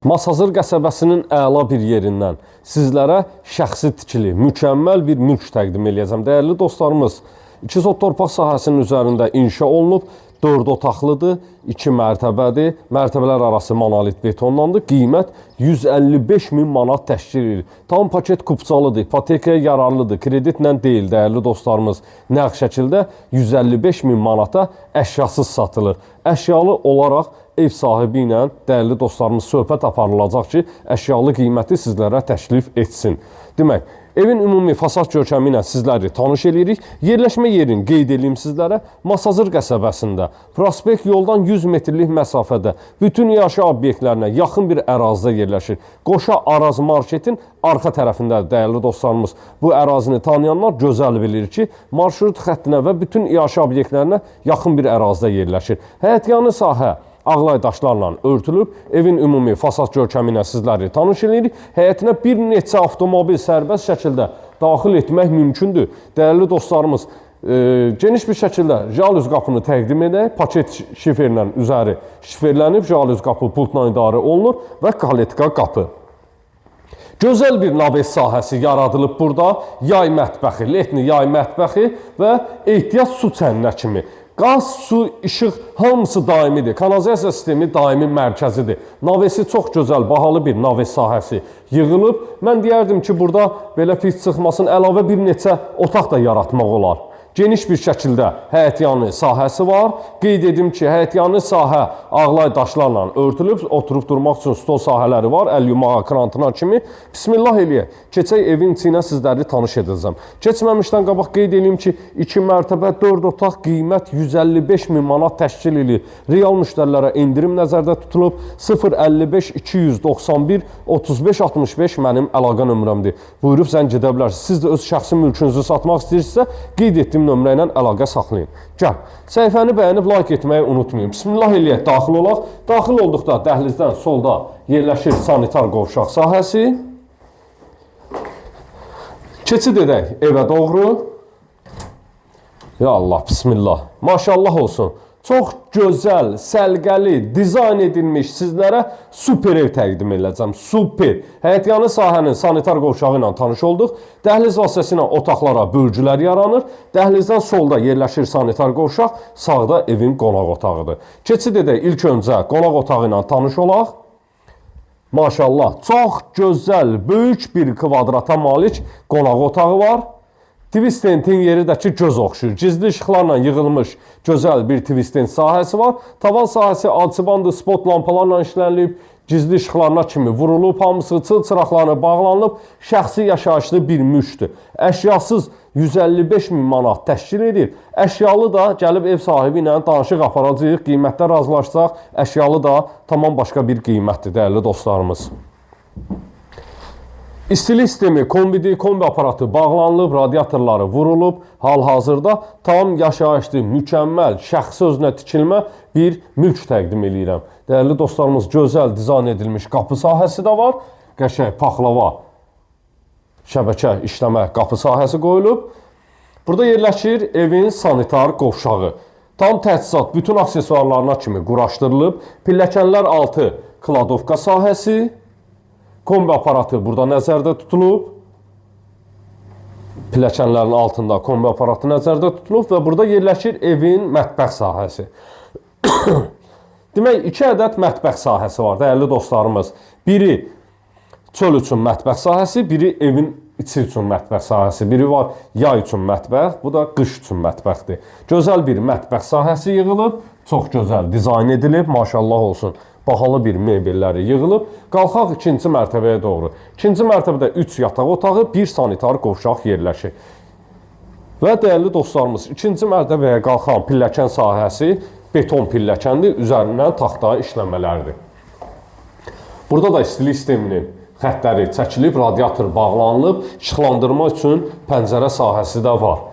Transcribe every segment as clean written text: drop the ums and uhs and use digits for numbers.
Masazır qəsəbəsinin əla bir yerindən sizlərə şəxsi tikili, mükəmməl bir mülk təqdim edəcəm. Dəyərli dostlarımız, 2 sot torpaq sahəsinin üzərində inşa olunub, 4 otaqlıdır, 2 mərtəbədir, mərtəbələr arası monolit betonlandır, qiymət 155 min manat təşkil edir. Tam paket kupçalıdır, ipotekaya yararlıdır, kreditlə deyil, dəyərli dostlarımız. Nəğd şəkildə 155 min manata əşyasız satılır. Əşyalı olaraq ev sahibi ilə dəyərli dostlarımız söhbət aparılacaq ki, əşyalı qiyməti sizlərə təklif etsin. Demək, evin ümumi fasad görkəmi ilə sizləri tanış edirik. Yerləşmə yerini qeyd edeyim sizlərə. Masazır qəsəbəsində, prospekt yoldan 100 metrlik məsafədə, bütün yaşayış obyektlərinə yaxın bir ərazidə yerləşir. Qoşa Araz marketin arxa tərəfində dəyərli dostlarımız. Bu ərazini tanıyanlar gözəl bilir ki, marşrut xəttinə və bütün yaşayış obyektlərinə yaxın bir ərazidə yerləşir. Həyətyanı sahə ağlay daşlarla örtülüb, evin ümumi fasad görkəmi ilə sizləri tanış edirik. Həyətinə bir neçə avtomobil sərbəst şəkildə daxil etmək mümkündür. Dəyərli dostlarımız, geniş bir şəkildə jalüz qapını təqdim edək. Paket şiferlə üzəri şiferlənib, jalüz qapı pultla idarə olunur və kaletka qapı. Gözəl bir naves sahəsi yaradılıb burada. Yay mətbəxi, letni yay mətbəxi və ehtiyac su çəninə kimi. Qaz, su, işıq hamısı daimidir. Kanalizasiya sistemi daimi mərkəzidir. Navesi çox gözəl, bahalı bir naves sahəsi yığılıb. Mən deyərdim ki, burada belə pis çıxmasın, əlavə bir neçə otaq da yaratmaq olar. Geniş bir şəkildə həyətyanı sahəsi var. Qeyd edim ki, həyətyanı sahə ağlay daşlarla örtülüb, oturub durmaq üçün stol sahələri var, əl yumağa, krantına kimi. Bismillah eləyək, keçək evin içinə sizləri tanış edəcəm. Keçməmişdən qabaq qeyd edeyim ki, 2 mərtəbə, 4 otaq qiymət 155 min manat təşkil edir. Real müştərilərə endirim nəzərdə tutulub. 055 291 35 65 mənim əlaqə nömrəmdir. Buyurub zəng edə bilərsiniz. Siz də öz şəxsi mülkünüzü satmaq istəyirsinizsə, qeyd etdiyim nömrə ilə əlaqə saxlayın. Gəl, səhifəni bəyənib like etməyi unutmayın. Bismillah eləyək, daxil olaq. Daxil olduqda dəhlizdən solda yerləşir sanitar qovşaq sahəsi. Keçid edək evə doğru. Ya Allah, bismillah. Maşallah olsun. Çox gözəl, səlqəli, dizayn edilmiş sizlərə super ev təqdim edəcəm. Super. Həyətyanı sahənin sanitar qovşağı ilə tanış olduq. Dəhliz vasitəsilə otaqlara bölgülər yaranır. Dəhlizdən solda yerləşir sanitar qovşaq, sağda evin qonaq otağıdır. Keçid edək, ilk öncə qonaq otağı ilə tanış olaq. Maşallah, çox gözəl, böyük bir kvadrata malik qonaq otağı var. Twist tentin yeri də ki, göz oxşur. Gizli işıqlarla yığılmış gözəl bir twist tent sahəsi var. Tavan sahəsi alçıbandı, spot lampalarla işlənilib, gizli işıqlarına kimi vurulub, hamısı çıl çıraqlarına bağlanıb, şəxsi yaşayışlı bir mülkdür. Əşyasız 155 min manat təşkil edir. Əşyalı da gəlib ev sahibi ilə danışıq aparacağıq, qiymətdə razılaşsaq, əşyalı da tamam başqa bir qiymətdir, dəyərli dostlarımız. İstilik sistemi, kombi aparatı bağlanılıb, radiatorları vurulub, hal-hazırda tam yaşayışlı, mükəmməl, şəxsi özünə tikilmə bir mülk təqdim edirəm. Dəyərli dostlarımız, gözəl dizayn edilmiş qapı sahəsi də var. Qəşəng, paxlava, şəbəkə, işləmə qapı sahəsi qoyulub. Burada yerləşir evin sanitar qovşağı. Tam təchizat, bütün aksesuarlarına kimi quraşdırılıb. Pilləkənlər altı kladovka sahəsi. Kombi aparatı burada nəzərdə tutulub. Pilləkənlərin altında kombi aparatı nəzərdə tutulub və burada yerləşir evin mətbəx sahəsi. Demək, 2 ədəd mətbəx sahəsi var, dəyərli dostlarımız. Biri çöl üçün mətbəx sahəsi, biri evin içi üçün mətbəx sahəsi. Biri var yay üçün mətbəx, bu da qış üçün mətbəxdir. Gözəl bir mətbəx sahəsi yığılıb, çox gözəl dizayn edilib, maşallah olsun. Bahalı bir mebelləri yığılıb. Qalxaq 2-ci mərtəbəyə doğru. 2-ci mərtəbədə 3 yataq otağı, 1 sanitar qovşaq yerləşir. Və dəyərli dostlarımız, 2-ci mərtəbəyə qalxan pilləkən sahəsi beton pilləkəndir, üzərindən taxta işləmələrdir. Burada da istilik sisteminin xəttləri çəkilib, radiator bağlanılıb, işıqlandırma üçün pəncərə sahəsi də var.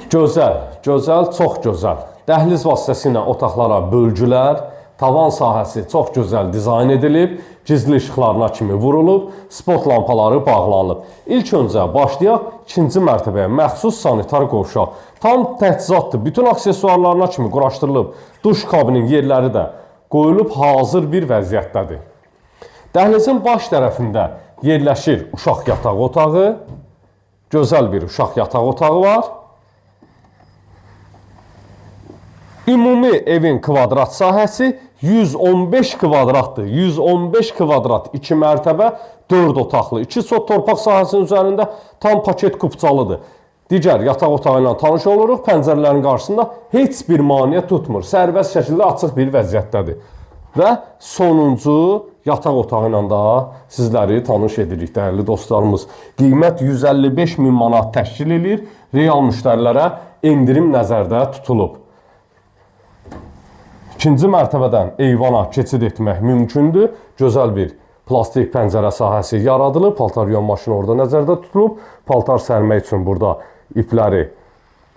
Gözəl, gözəl, çox gözəl. Dəhliz vasitəsilə otaqlara bölgülər, tavan sahəsi çox gözəl dizayn edilib, gizli işıqlarına kimi vurulub, spot lampaları bağlanılıb. İlk öncə başlayaq 2-ci mərtəbəyə məxsus sanitar qovşaq. Tam təchizatdır, bütün aksesuarlarına kimi quraşdırılıb. Duş kabinin yerləri də qoyulub hazır bir vəziyyətdədir. Dəhlizin baş tərəfində yerləşir uşaq yataq otağı. Gözəl bir uşaq yataq otağı var. Ümumi evin kvadrat sahəsi 115 kvadratdır. 115 kvadrat 2 mərtəbə 4 otaqlı. 2 sot torpaq sahəsinin üzərində tam paket kupçalıdır. Digər yataq otağı ilə tanış oluruq. Pəncərələrin qarşısında heç bir maneə tutmur. Sərbəst şəkildə açıq bir vəziyyətdədir. Və sonuncu yataq otağı ilə da sizləri tanış edirik, dəyərli dostlarımız. Qiymət 155 min manat təşkil edir. Real müştərilərə endirim nəzərdə tutulub. İkinci mərtəbədən eyvana keçid etmək mümkündür. Gözəl bir plastik pəncərə sahəsi yaradılıb. Paltar yuyan maşını orada nəzərdə tutulub. Paltar sərmək üçün burada ipləri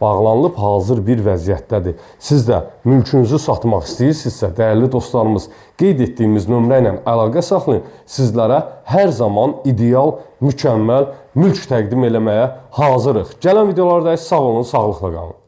bağlanılıb, hazır bir vəziyyətdədir. Siz də mülkünüzü satmaq istəyirsinizsə, dəyərli dostlarımız, qeyd etdiyimiz nömrə ilə əlaqə saxlayın. Sizlərə hər zaman ideal, mükəmməl mülk təqdim eləməyə hazırıq. Gələn videolarda sağ olun, sağlıqla qalın.